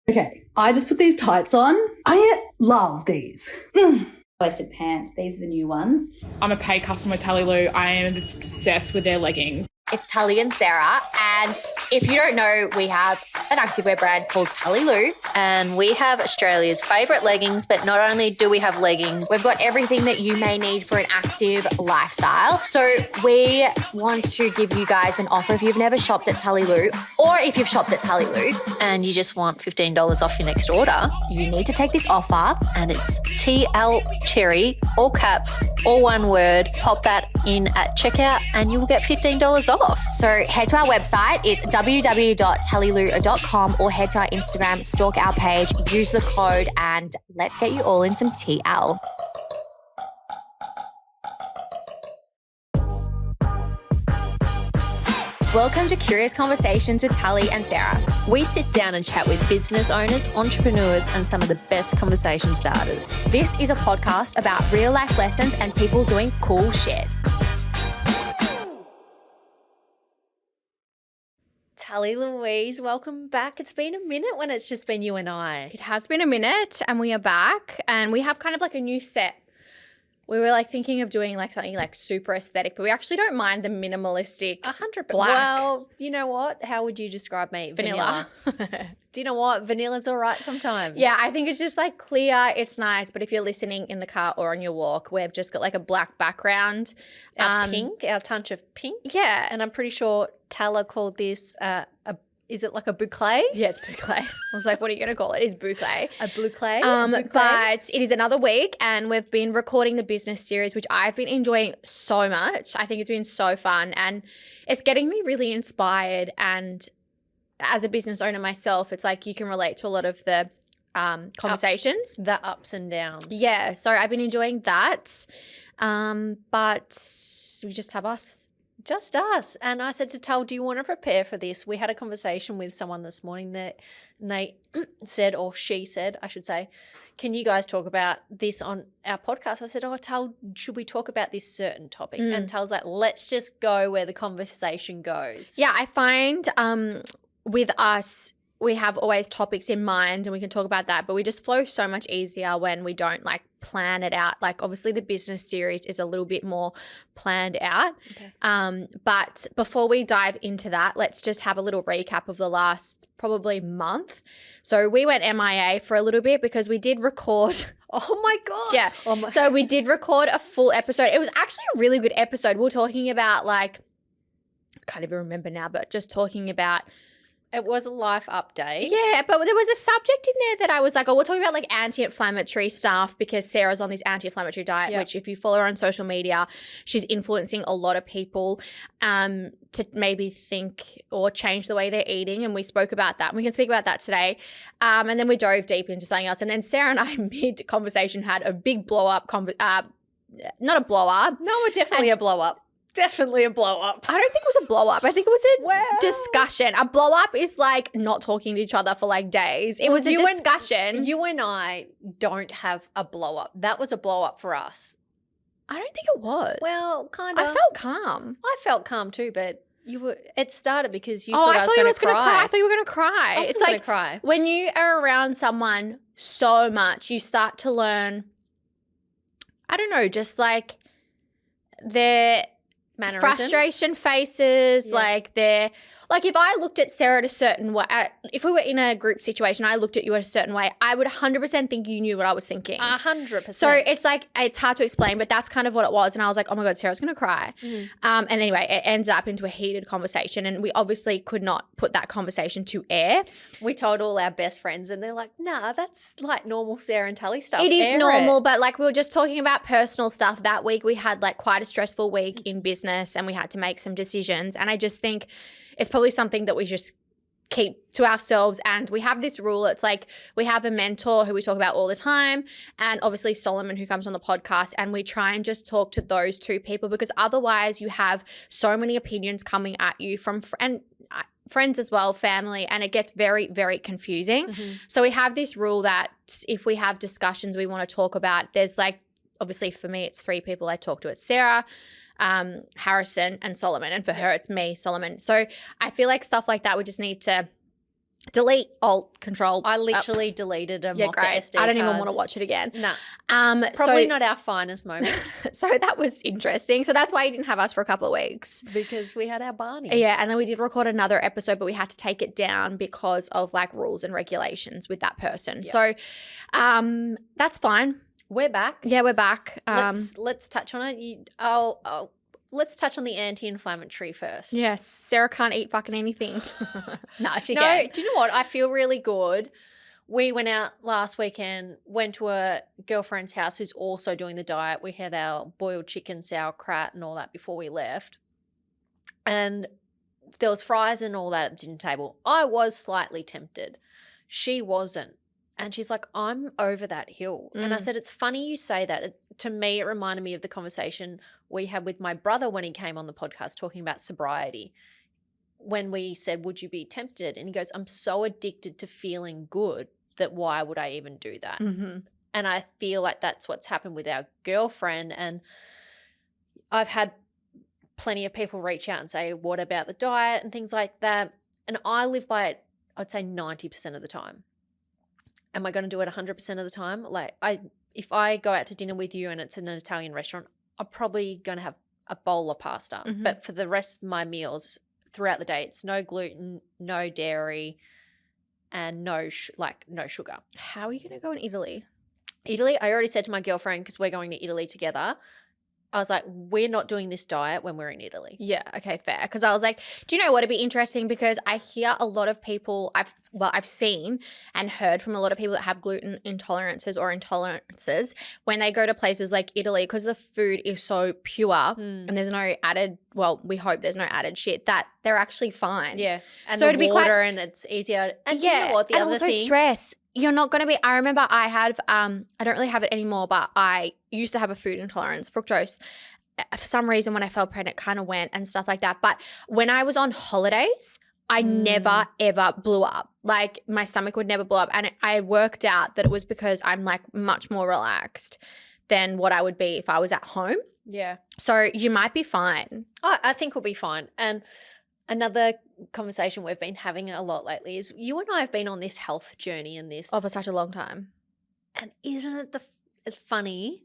Okay, I just put these tights on. I love these. Waisted pants, these are the new ones. I'm a paid customer with Tully Lou. I am obsessed with their leggings. It's Tully and Sarah, and if you don't know, we have an activewear brand called Tully Lou. And we have Australia's favourite leggings, but not only do we have leggings, We've got everything that you may need for an active lifestyle. So we want to give you guys an offer if you've never shopped at Tully Lou, or if you've shopped at Tully Lou and you just want $15 off your next order, you need to take this offer. and it's TL Cherry, all caps, all one word. Pop that in at checkout and you will get $15 off. So head to our website, it's www.tullylou.com, or head to our Instagram, stalk our page, use the code, and let's get you all in some TL. Welcome to Curious Conversations with Tully and Sarah. We sit down and chat with business owners, entrepreneurs, and some of the best conversation starters. This is a podcast about real life lessons and people doing cool shit. Tully Louise, welcome back. It's been a minute when it's just been you and I. It has been a minute and we are back, and we have kind of like a new set. We were like thinking of doing like something like super aesthetic, but we actually don't mind the minimalistic 100%. black. Well, you know what? How would you describe me? Vanilla. Do you know what? Vanilla's all right sometimes. Yeah, I think it's just like clear. It's nice. But if you're listening in the car or on your walk, we've just got like a black background. Our pink, our touch of pink. Yeah. And I'm pretty sure Tala called this is it like a boucle? Yeah, it's boucle. I was like, what are you going to call it? It's boucle. A boucle? But it is another week, and we've been recording the business series, which I've been enjoying so much. I think it's been so fun, and it's getting me really inspired. And as a business owner myself, it's like you can relate to a lot of the conversations. The ups and downs. Yeah, so I've been enjoying that. But we just have us. Just us. And I said to Tal, do you want to prepare for this? We had a conversation with someone this morning and they said, or she said, I should say, can you guys talk about this on our podcast? I said, Tal, should we talk about this certain topic? And Tal's like, let's just go where the conversation goes. Yeah, I find with us, we have always topics in mind and we can talk about that, but we just flow so much easier when we don't like plan it out. Like obviously the business series is a little bit more planned out. Okay. But before we dive into that, let's just have a little recap of the last probably month. So we went MIA for a little bit because we did record. Oh my God. Yeah. So we did record a full episode. It was actually a really good episode. We were talking about like, I can't even remember now, but just talking about it was a life update. Yeah, but there was a subject in there that I was like, we're talking about like anti-inflammatory stuff because Sarah's on this anti-inflammatory diet, which if you follow her on social media, she's influencing a lot of people to maybe think or change the way they're eating. And we spoke about that. And we can speak about that today. And then we dove deep into something else. And then Sarah and I mid-conversation had a big blow-up, not a blow-up. No, definitely a blow-up. Definitely a blow up. I don't think it was a blow up. I think it was a discussion. A blow up is like not talking to each other for like days. It was a discussion. You and I don't have a blow up. That was a blow up for us. I don't think it was. Well, kind of. I felt calm. I felt calm too, but it started because you thought I was going to cry. I thought you were going to cry. It's like cry. When you are around someone so much, you start to learn, I don't know, just like their mannerisms. Frustration faces, like they're like if I looked at Sarah a certain way, if we were in a group situation, I looked at you a certain way, I would 100% think you knew what I was thinking. 100%. So it's like it's hard to explain, but that's kind of what it was. And I was like, oh my God, Sarah's going to cry. And anyway, it ends up into a heated conversation, and we obviously could not put that conversation to air. We told all our best friends, and they're like, nah, that's like normal Sarah and Tully stuff. It is normal, but like we were just talking about personal stuff. That week we had like quite a stressful week in business, and we had to make some decisions. And I just think it's probably something that we just keep to ourselves. And we have this rule. It's like we have a mentor who we talk about all the time, and obviously Solomon, who comes on the podcast, and we try and just talk to those two people, because otherwise you have so many opinions coming at you from friends as well, family, and it gets very, very confusing. So we have this rule that if we have discussions we want to talk about, there's like, obviously for me it's 3 people I talk to. It's Sarah, Harrison and Solomon, and for her it's me, Solomon. So I feel like stuff like that we just need to delete, alt, control. I literally deleted them off the SD I don't even cards. want to watch it again. No. Probably not our finest moment. So that was interesting. So that's why you didn't have us for a couple of weeks. Because we had our Barney. Yeah, and then we did record another episode, but we had to take it down because of like rules and regulations with that person. Yep. So that's fine. We're back. Yeah, we're back. Let's touch on it. Let's touch on the anti-inflammatory first. Yes, Sarah can't eat fucking anything. No, she No, can. do you know what? I feel really good. We went out last weekend, went to a girlfriend's house who's also doing the diet. We had our boiled chicken, sauerkraut and all that before we left. And there was fries and all that at the dinner table. I was slightly tempted. She wasn't. And she's like, I'm over that hill. And I said, it's funny you say that. To me, it reminded me of the conversation we had with my brother when he came on the podcast talking about sobriety. When we said, would you be tempted? And he goes, I'm so addicted to feeling good that why would I even do that? Mm-hmm. And I feel like that's what's happened with our girlfriend. And I've had plenty of people reach out and say, what about the diet and things like that? And I live by it, I'd say 90% of the time. Am I going to do it 100% of the time? Like if I go out to dinner with you and it's in an Italian restaurant, I'm probably going to have a bowl of pasta. Mm-hmm. But for the rest of my meals throughout the day, it's no gluten, no dairy, and no sugar. How are you going to go in Italy? Italy, I already said to my girlfriend, because we're going to Italy together, I was like, we're not doing this diet when we're in Italy. Yeah, okay, fair. Because I was like, do you know what? It'd be interesting because I hear a lot of people, I've seen and heard from a lot of people that have gluten intolerances when they go to places like Italy, because the food is so pure and there's no added, well, we hope there's no added shit, that they're actually fine. Yeah. And so the it'd be water and it's easier. And do you know what? The and other also thing, stress. You're not going to be, I remember I had, I don't really have it anymore, but I used to have a food intolerance, fructose. For some reason, when I fell pregnant, kind of went and stuff like that. But when I was on holidays, I never, ever blew up. Like my stomach would never blow up. And I worked out that it was because I'm like much more relaxed than what I would be if I was at home. Yeah. So you might be fine. I think we'll be fine. And another conversation we've been having a lot lately is you and I have been on this health journey and this. Oh, for such a long time. And isn't it it's funny,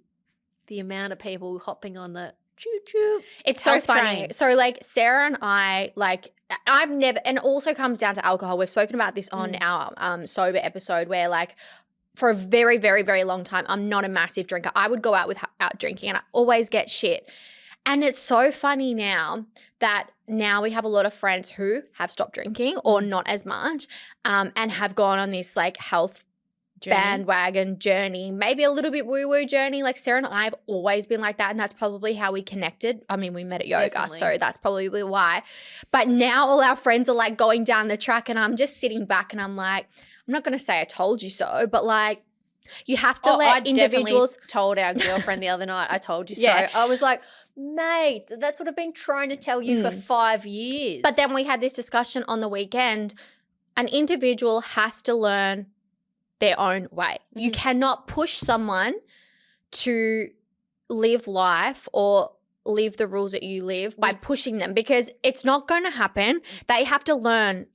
the amount of people hopping on the choo-choo It's so health funny. train. So like Sarah and I, like I've never, and it also comes down to alcohol. We've spoken about this on our sober episode where like for a very, very, very long time, I'm not a massive drinker. I would go out drinking and I always get shit. And it's so funny now that now we have a lot of friends who have stopped drinking or not as much and have gone on this like health bandwagon journey, maybe a little bit woo-woo journey. Like Sarah and I have always been like that, and that's probably how we connected. I mean, we met at yoga, so that's probably why. But now all our friends are like going down the track and I'm just sitting back and I'm like, I'm not going to say I told you so, but like you have to let individuals. I told our girlfriend the other night, I told you Yeah. so. I was like, mate, that's what I've been trying to tell you for 5 years. But then we had this discussion on the weekend. An individual has to learn their own way. You cannot push someone to live life or live the rules that you live by pushing them, because it's not going to happen. They have to learn.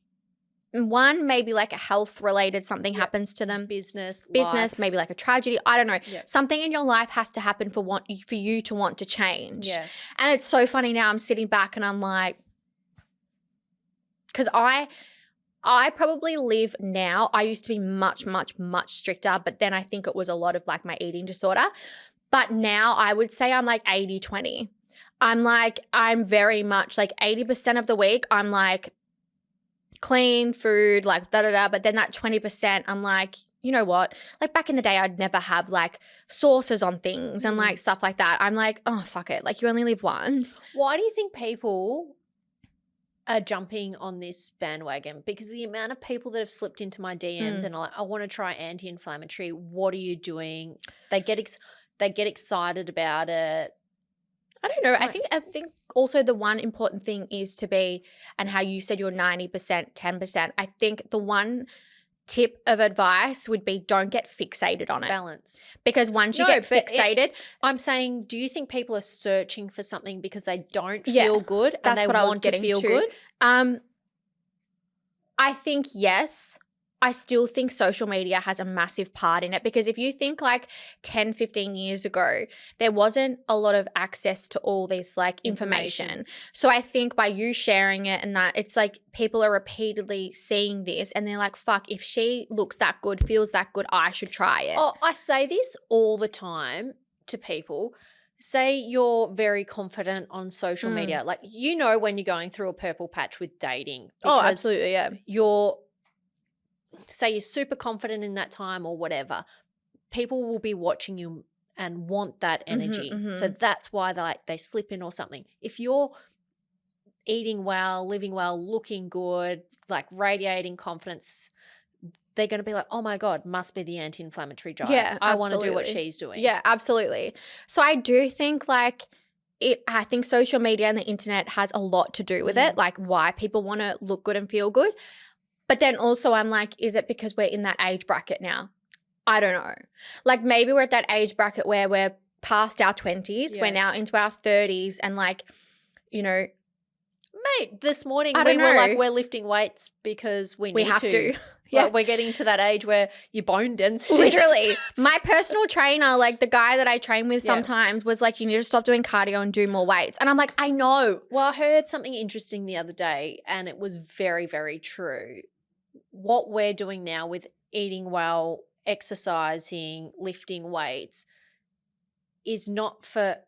One, maybe like a health related something happens to them. Business, life. Maybe like a tragedy. I don't know. Yep. Something in your life has to happen for you to want to change. Yeah. And it's so funny now. I'm sitting back and I'm like, because I probably live now. I used to be much, much, much stricter, but then I think it was a lot of like my eating disorder. But now I would say I'm like 80-20. I'm very much like 80% of the week, I'm like clean food, like da-da-da. But then that 20%, I'm like, you know what? Like back in the day, I'd never have like sauces on things and like stuff like that. I'm like, oh, fuck it. Like you only live once. Why do you think people are jumping on this bandwagon? Because the amount of people that have slipped into my DMs and are like, I want to try anti-inflammatory. What are you doing? They get excited about it. I don't know. I think also the one important thing is to be, and how you said you're 90%, 10%. I think the one tip of advice would be don't get fixated on it. Balance. Because once you get fixated. I'm saying, do you think people are searching for something because they don't feel good and that's they what I was want to getting feel to. good? I think yes, I still think social media has a massive part in it, because if you think like 10, 15 years ago, there wasn't a lot of access to all this like information. So I think by you sharing it and that, it's like people are repeatedly seeing this and they're like, fuck, if she looks that good, feels that good, I should try it. Oh, I say this all the time to people. Say you're very confident on social media. Like, you know when you're going through a purple patch with dating. Oh, absolutely, yeah. Say you're super confident in that time or whatever, people will be watching you and want that energy. So that's why they slip in or something. If you're eating well, living well, looking good, like radiating confidence, they're going to be like, oh my God, must be the anti-inflammatory diet. Yeah, I want to do what she's doing. Yeah, absolutely. So I do think like I think social media and the internet has a lot to do with it, like why people want to look good and feel good. But then also I'm like, is it because we're in that age bracket now? I don't know. Like maybe we're at that age bracket where we're past our 20s, we're now into our 30s, and like, you know. Mate, this morning we were like, we're lifting weights because we have to. Yeah, like we're getting to that age where your bone density. Literally, my personal trainer, like the guy that I train with sometimes, was like, you need to stop doing cardio and do more weights. And I'm like, I know. Well, I heard something interesting the other day, and it was very, very true. What we're doing now with eating well, exercising, lifting weights is not for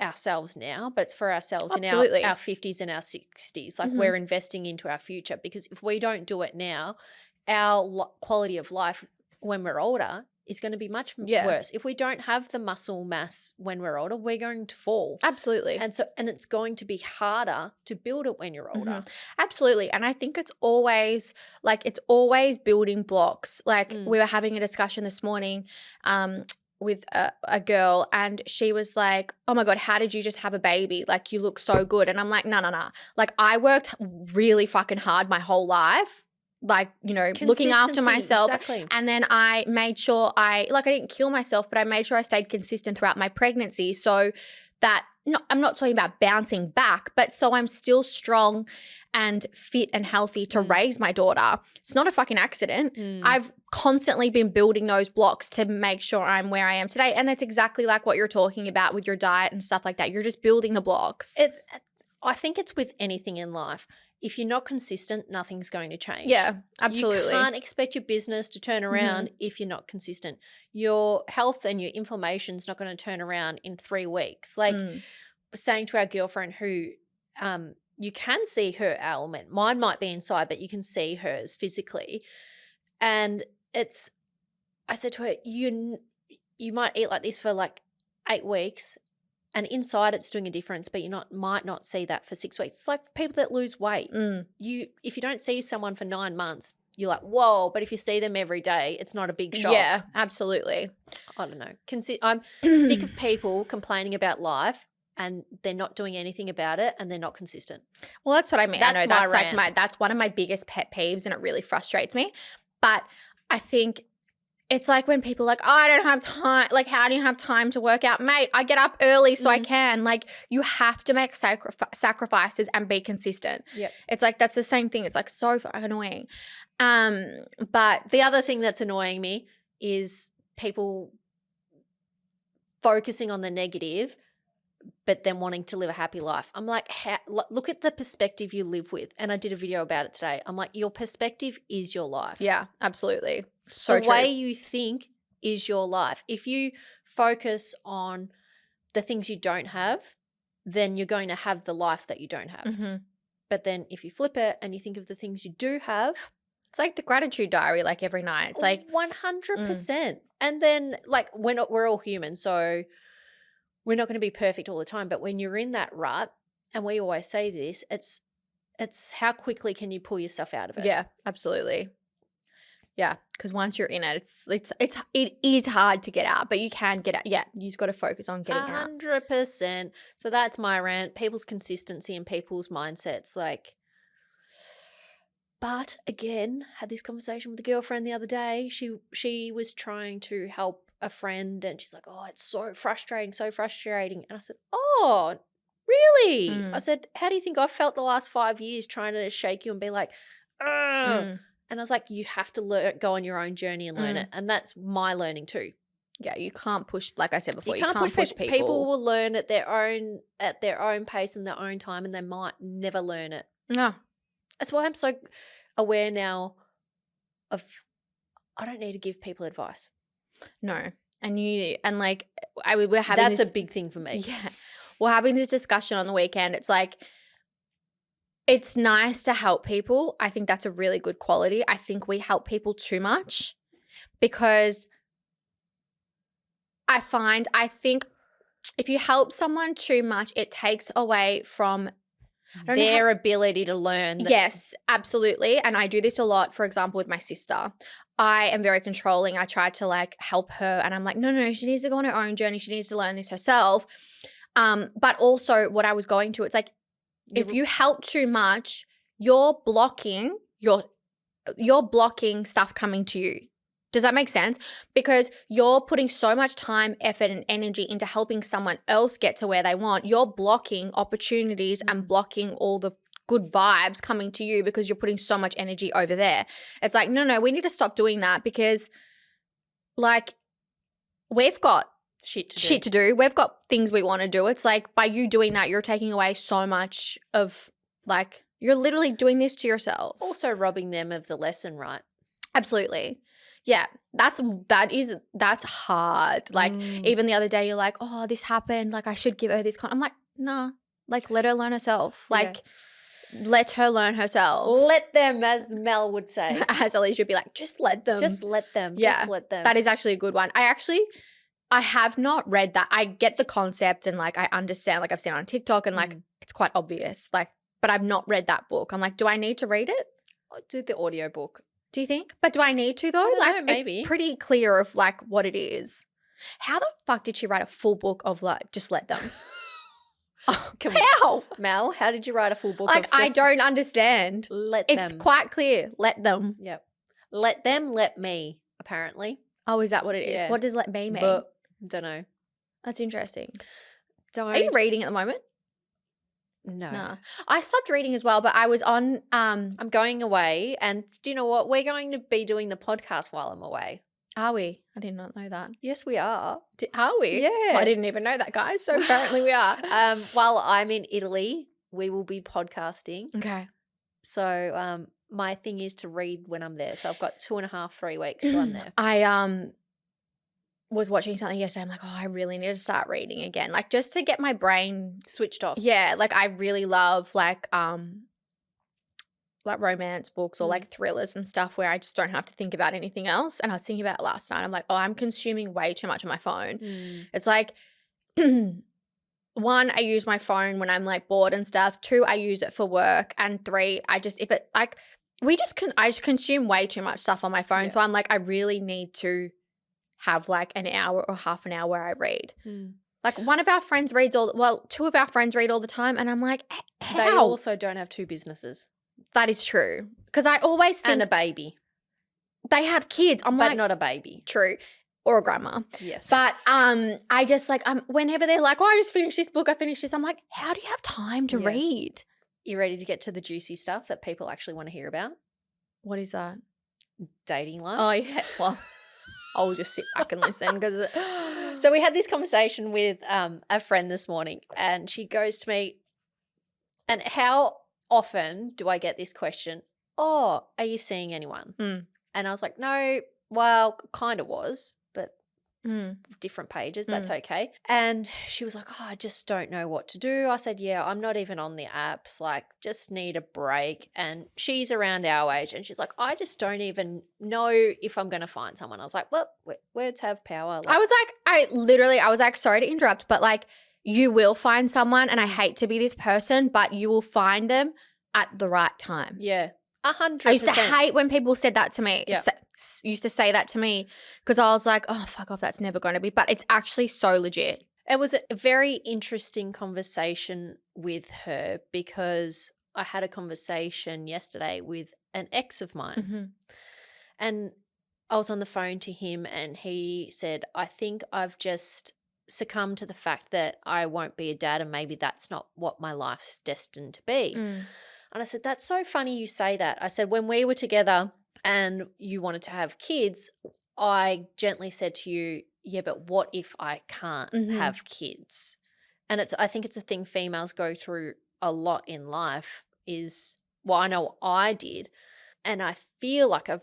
ourselves now, but it's for ourselves in our 50s and our 60s. Like we're investing into our future, because if we don't do it now, our quality of life when we're older is going to be much worse. If we don't have the muscle mass when we're older, we're going to fall. Absolutely. And it's going to be harder to build it when you're older. Absolutely. And I think it's always building blocks. Like we were having a discussion this morning with a girl, and she was like, oh my God, how did you just have a baby? Like you look so good. And I'm like, no. Like I worked really fucking hard my whole life. Like, you know, looking after myself. Exactly. And then I made sure I didn't kill myself, but I made sure I stayed consistent throughout my pregnancy, so that I'm not talking about bouncing back, but so I'm still strong and fit and healthy to raise my daughter. It's not a fucking accident. I've constantly been building those blocks to make sure I'm where I am today. And it's exactly like what you're talking about with your diet and stuff like that. You're just building the blocks. I think it's with anything in life. If you're not consistent, nothing's going to change. Yeah, absolutely. You can't expect your business to turn around if you're not consistent. Your health and your inflammation's not going to turn around in 3 weeks. Like saying to our girlfriend who you can see her ailment. Mine might be inside, but you can see hers physically. And I said to her, you might eat like this for like 8 weeks, and inside it's doing a difference, but you might not see that for 6 weeks. It's like people that lose weight. If you don't see someone for 9 months, you're like, whoa. But if you see them every day, it's not a big shock. Yeah, absolutely. I don't know. I'm sick of people complaining about life and they're not doing anything about it and they're not consistent. Well, that's what I mean. That's that's one of my biggest pet peeves, and it really frustrates me. But I think it's like when people are like, oh, I don't have time. Like, how do you have time to work out? Mate, I get up early so I can. Like, you have to make sacrifices and be consistent. Yep. It's like that's the same thing. It's like so fucking annoying. But the other thing that's annoying me is people focusing on the negative but then wanting to live a happy life. I'm like, look at the perspective you live with. And I did a video about it today. I'm like, your perspective is your life. Yeah, absolutely. So the way you think is your life. If you focus on the things you don't have, then you're going to have the life that you don't have. But then if you flip it and you think of the things you do have, it's like the gratitude diary, like every night. It's like 100%. And then like we're all human, so we're not going to be perfect all the time. But when you're in that rut, and we always say this, it's how quickly can you pull yourself out of it? Yeah, absolutely. Yeah, because once you're in it, it is hard to get out, but you can get out. Yeah, you just got to focus on getting out. 100%. So that's my rant. People's consistency and people's mindsets, like. But again, had this conversation with a girlfriend the other day. She was trying to help a friend, and she's like, "Oh, it's so frustrating, so frustrating." And I said, "Oh, really?" I said, "How do you think I've felt the last 5 years trying to shake you and be like, And I was like, you have to go on your own journey and learn it. And that's my learning too. Yeah, you can't push, like I said before, You can't push people. People will learn at their own pace and their own time, and they might never learn it. No. That's why I'm so aware now of I don't need to give people advice. No. And like we're having That's a big thing for me. Yeah. We're having this discussion on the weekend. It's like, it's nice to help people. I think that's a really good quality. I think we help people too much because I think if you help someone too much, it takes away from their ability to learn. Yes, absolutely. And I do this a lot, for example, with my sister. I am very controlling. I try to like help her and I'm like, no, she needs to go on her own journey. She needs to learn this herself. But also what I was going to, it's like, if you help too much, you're blocking stuff coming to you. Does that make sense? Because you're putting so much time, effort, and energy into helping someone else get to where they want. You're blocking opportunities and blocking all the good vibes coming to you because you're putting so much energy over there. It's like, no, we need to stop doing that because like we've got shit to do. We've got things we want to do. It's like by you doing that, you're taking away so much of like, you're literally doing this to yourself. Also robbing them of the lesson, right? Absolutely. Yeah, that's hard. Like even the other day you're like, oh, this happened. Like I should give her this. I'm like, no, like let her learn herself. Like let her learn herself. Let them, as Mel would say. As Alicia would be like, just let them. Just let them. Yeah, just let them. That is actually a good one. I have not read that. I get the concept and like I understand, like I've seen it on TikTok and like it's quite obvious. Like, but I've not read that book. I'm like, do I need to read it? I'll do the audiobook. Do you think? But do I need to though? I don't like know, maybe. It's pretty clear of like what it is. How the fuck did she write a full book of like just let them? How? Mel, how did you write a full book like of just I don't understand. Let them. It's quite clear. Let them. Yep. Let them, let me, apparently. Oh, is that what it is? Yeah. What does let me mean? But, don't know. That's interesting. Are you reading at the moment? No. I stopped reading as well, but I was on I'm going away and do you know what? We're going to be doing the podcast while I'm away. Are we? I did not know that. Yes, we are. Are we? Yeah. Well, I didn't even know that, guys. So apparently we are. While I'm in Italy, we will be podcasting. Okay. So my thing is to read when I'm there. So I've got 2.5, 3 weeks till I'm there. I was watching something yesterday. I'm like, oh, I really need to start reading again. Like just to get my brain switched off. Yeah. Like I really love like romance books or like thrillers and stuff where I just don't have to think about anything else. And I was thinking about it last night. I'm like, oh, I'm consuming way too much on my phone. It's like, one, I use my phone when I'm like bored and stuff. 2, I use it for work. And 3, I just consume way too much stuff on my phone. Yeah. So I'm like, I really need to have like an hour or half an hour where I read. Like one of our friends reads 2 of our friends read all the time. And I'm like, how? They also don't have 2 businesses. That is true. Because I always think. And a baby. They have kids. I'm but like. Not a baby. True. Or a grandma. Yes. But I just like, whenever they're like, oh, I just finished this book, I finished this. I'm like, how do you have time to read? You ready to get to the juicy stuff that people actually want to hear about? What is that? Dating life. Oh, yeah. Well, I'll just sit back and listen because. So we had this conversation with a friend this morning and she goes to me, and how often do I get this question? Oh, are you seeing anyone? And I was like, no, well, kind of was, but different pages. That's okay. And she was like, oh, I just don't know what to do. I said, yeah, I'm not even on the apps. Like, just need a break. And she's around our age. And she's like, I just don't even know if I'm going to find someone. I was like, well, words have power. Like, I was like, sorry to interrupt, but like, you will find someone, and I hate to be this person, but you will find them at the right time. Yeah. 100%. I used to hate when people said that to me. Yeah. Used to say that to me because I was like, oh, fuck off, that's never going to be. But it's actually so legit. It was a very interesting conversation with her because I had a conversation yesterday with an ex of mine. And I was on the phone to him and he said, I think I've just succumbed to the fact that I won't be a dad and maybe that's not what my life's destined to be. And I said, that's so funny you say that. I said, when we were together, and you wanted to have kids, I gently said to you, yeah, but what if I can't have kids? And I think it's a thing females go through a lot in life is, well, I know I did, and I feel like I've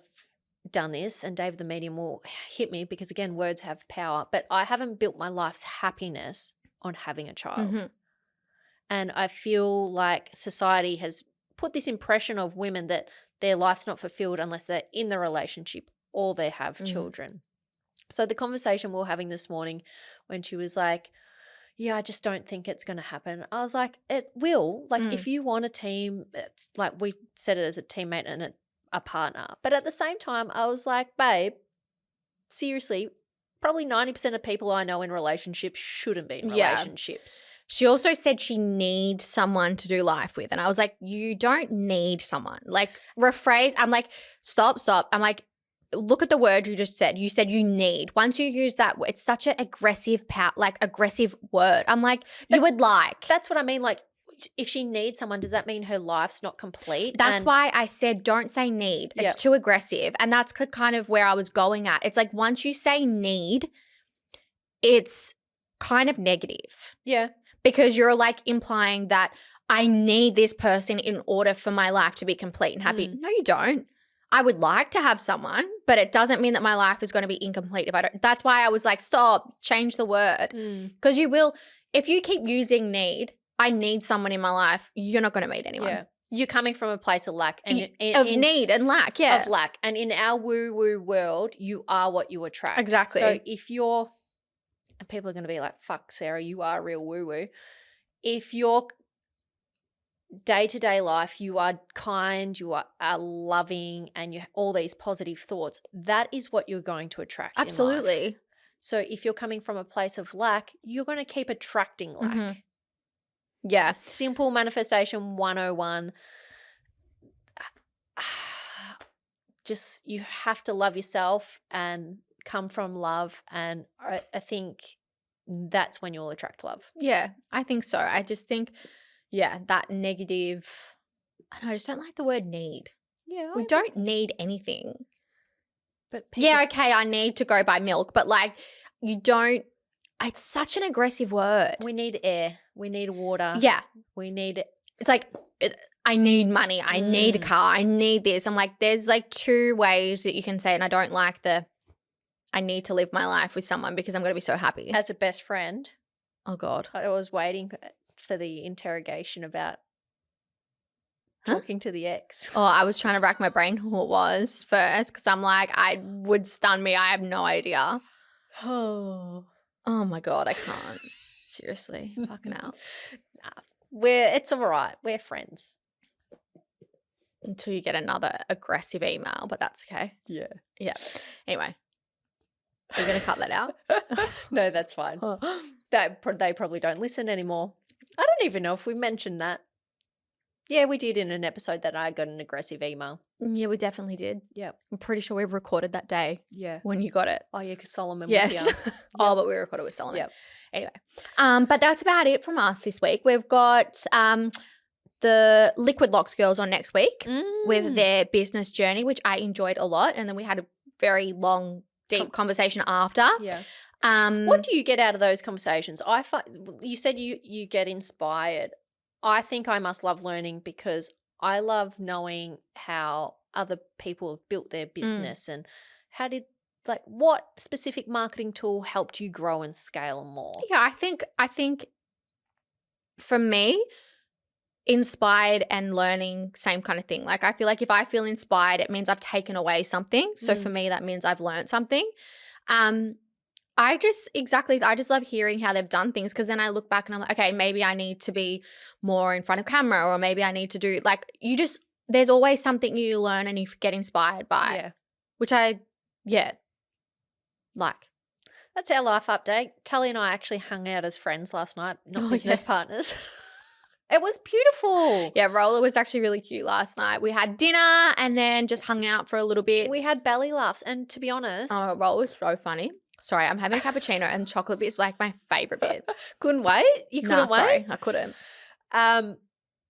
done this, and Dave the medium will hit me because, again, words have power, but I haven't built my life's happiness on having a child. And I feel like society has put this impression of women that their life's not fulfilled unless they're in the relationship or they have children. So the conversation we were having this morning when she was like, yeah, I just don't think it's going to happen. I was like, it will. Like if you want a team, it's like we said it as a teammate and a partner. But at the same time, I was like, babe, seriously, probably 90% of people I know in relationships shouldn't be in relationships. She also said she needs someone to do life with. And I was like, you don't need someone. Like, rephrase. I'm like, stop. I'm like, look at the word you just said. You said you need. Once you use that, it's such an aggressive word. I'm like, you would like. That's what I mean. Like, if she needs someone, does that mean her life's not complete? That's why I said don't say need. It's too aggressive. And that's kind of where I was going at. It's like once you say need, it's kind of negative. Yeah. Because you're like implying that I need this person in order for my life to be complete and happy. No, you don't. I would like to have someone, but it doesn't mean that my life is going to be incomplete if I don't. That's why I was like, stop, change the word. Because you will, if you keep using need, I need someone in my life, you're not going to meet anyone. Yeah. You're coming from a place of lack. And need and lack, Of lack. And in our woo-woo world, you are what you attract. Exactly. So if you're, and people are going to be like, fuck, Sarah, you are real woo-woo. If your day-to-day life, you are kind, you are loving, and you all these positive thoughts, that is what you're going to attract. Absolutely. In life. So if you're coming from a place of lack, you're going to keep attracting lack. Yeah. Simple manifestation 101. Just you have to love yourself and come from love, and I think that's when you'll attract love. Yeah, I think so. I just think, that negative, I just don't like the word need. Yeah. We don't need anything. But people, okay, I need to go buy milk, but like you don't, it's such an aggressive word. we need air. We need water. Yeah. We need It's like, I need money. I need a car. I need this. I'm like, there's like two ways that you can say it, and I don't like I need to live my life with someone because I'm going to be so happy. as a best friend. Oh, God. I was waiting for the interrogation about talking to the ex. Oh, I was trying to rack my brain who it was first because I'm like, I would stun me. I have no idea. Oh. Oh, my God. I can't. Seriously. Fucking hell. It's all right. We're friends. Until you get another aggressive email, but that's okay. Yeah. Yeah. Anyway. Are you going to cut that out? No, that's fine. They probably don't listen anymore. I don't even know if we mentioned that. Yeah, we did in an episode that I got an aggressive email. Yeah, we definitely did. Yep. I'm pretty sure we recorded that day. Yeah. When you got it. Oh, yeah, because Solomon was Yes. here. Oh, but we recorded with Solomon. Yep. Anyway. But that's about it from us this week. We've got the Liquid Locks girls on next week with their business journey, which I enjoyed a lot. And then we had a very long, deep conversation after. Yeah. What do you get out of those conversations? You said you get inspired. I think I must love learning because I love knowing how other people have built their business and what specific marketing tool helped you grow and scale more? Yeah, I think for me, inspired and learning, same kind of thing. Like I feel like if I feel inspired, it means I've taken away something. So for me, that means I've learned something. I just love hearing how they've done things because then I look back and I'm like, okay, maybe I need to be more in front of camera or maybe I need to do there's always something you learn and you get inspired by. Yeah. Which like. That's our life update. Tully and I actually hung out as friends last night, not business partners. It was beautiful. Yeah, Roller was actually really cute last night. We had dinner and then just hung out for a little bit. We had belly laughs and to be honest. Oh, Roller was so funny. Sorry, I'm having a cappuccino and chocolate bit is like my favourite bit. Couldn't wait? You couldn't wait? Sorry, I couldn't.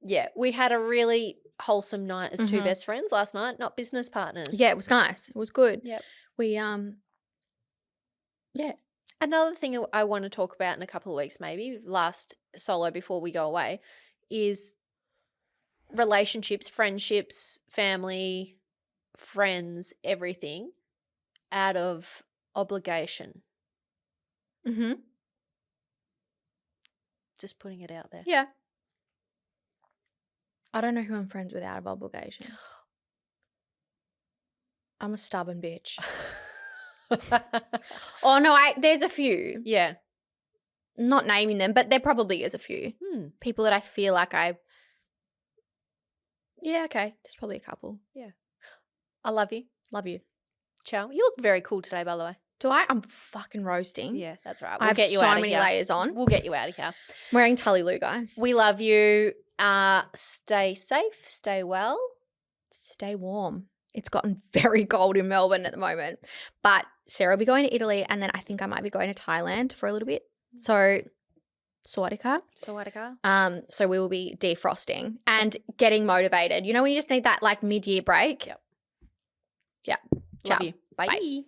Yeah, we had a really wholesome night as two Mhm. best friends last night, not business partners. Yeah, it was nice. It was good. Yep. We yeah. Another thing I want to talk about in a couple of weeks, maybe last solo before we go away, is relationships, friendships, family, friends, everything out of obligation. Mm-hmm. Just putting it out there. Yeah. I don't know who I'm friends with out of obligation. I'm a stubborn bitch. Oh no, there's a few. Yeah. Not naming them, but there probably is a few. People that I feel like yeah, okay. There's probably a couple. I love you. Love you. Ciao. You look very cool today, by the way. Do I? I'm fucking roasting. Yeah, that's right. I have get you so out of many here. layers on. We'll get you out of here. I'm wearing Tully Lou, guys. We love you. Stay safe. Stay well. Stay warm. It's gotten very cold in Melbourne at the moment. But Sarah will be going to Italy, and then I think I might be going to Thailand for a little bit. So, Sawadika. Sawadika. So we will be defrosting and getting motivated. You know when you just need that like mid-year break? Yep. Yeah. Love Ciao. you. Bye. Bye.